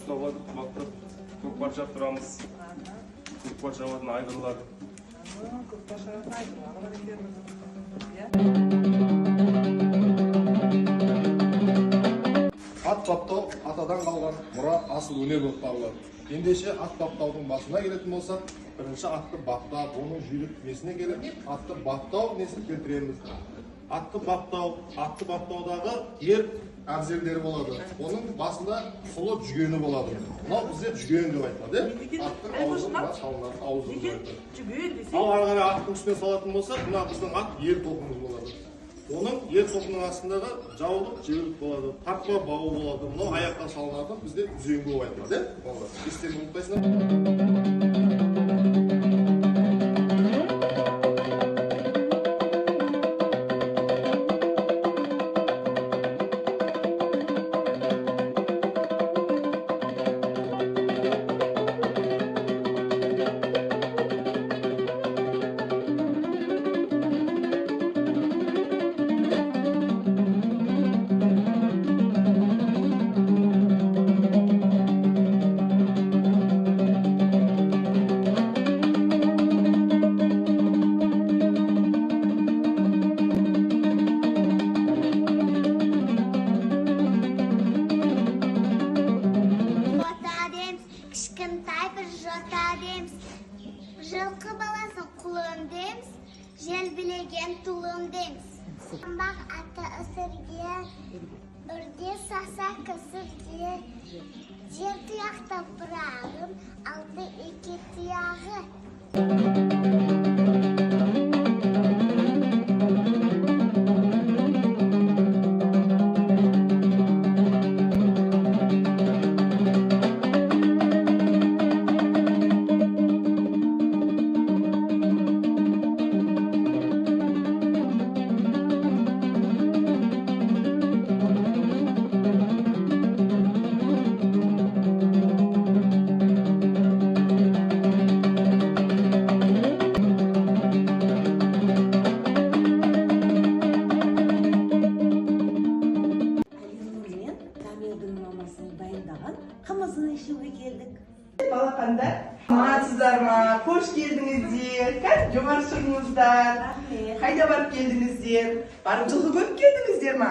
ұстап алып, баптап, көкпар жаптырамыз. Көкпар жабатын айғырлар. Көкпар жабатын айғырлар бар екен. Ат баптау атадан қалған мұра асыл өнер болып табылады. Ендеше ат баптаудың басына келетін болсақ, бірінші атты баптап, оның жүйрік несіне келіп, атты баптау несін келтіреміз. Атты баптаудағы ер әбзелдері болады. Оның басында сұлы жүгені болады. Мынау бізде жүген деп айтады. Аттың аузына салынатын аузы деп айтады. Ал ары қарай аттың үстіне салатын болсақ, мына біздің ат ер тоқымыз болады. Оның ер тоқымның астындағы жаулық жеулік болады. Тартпа бауы болады. Мынау аяққа салынатын бізде үзеңгі деп айтады. Естерін ұмытпайсыңдар. Жылқы баласын құлын дейміз, жел білеген тұлын дейміз. Бақ аты ысырге, үрде саса кісірге, жер тұяқта бұрағым, алды екі тұяғы. Қымызын ішуге келдік. Балақандар, амансыздар ма? Қош келдіңіздер. Қазір жоғары шығыңыздар. Қайда барып келдіңіздер? Барып жылқы көріп келдіңіздер ма?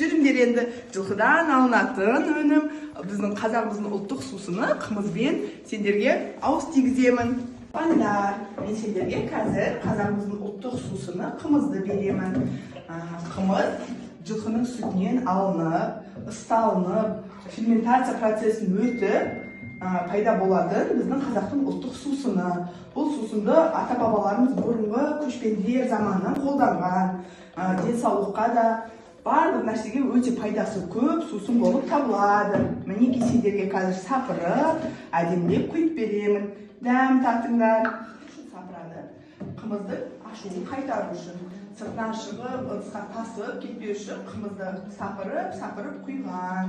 Жүріңдер енді жылқыдан алынатын өнім, біздің қазағымыздың ұлттық сусыны қымызбен сендерге ауыз тигіземін. Балдар, мен сендерге қазір қазағымыздың ұлттық сусыны қымызды беремін. Қымыз жылқының сүтінен алынып, ысталынып, ферментация процесін өтіп пайда болатын біздің қазақтың ұлттық сусыны. Бұл сусынды ата-бабаларымыз бұрынғы көшпенділер заманынан қолданған. Денсаулыққа да барлық нәрсеге өте пайдасы көп сусын болып табылады. Мінеки сендерге қазір сапырып, әдемілеп құйып беремін. Дәм татыңдар. Сапырады. Қымызды ашуын қайтару үшін. Сыртынан шығып, ыдысқа тасып кетпеу үшін қымызды сапырып құйған.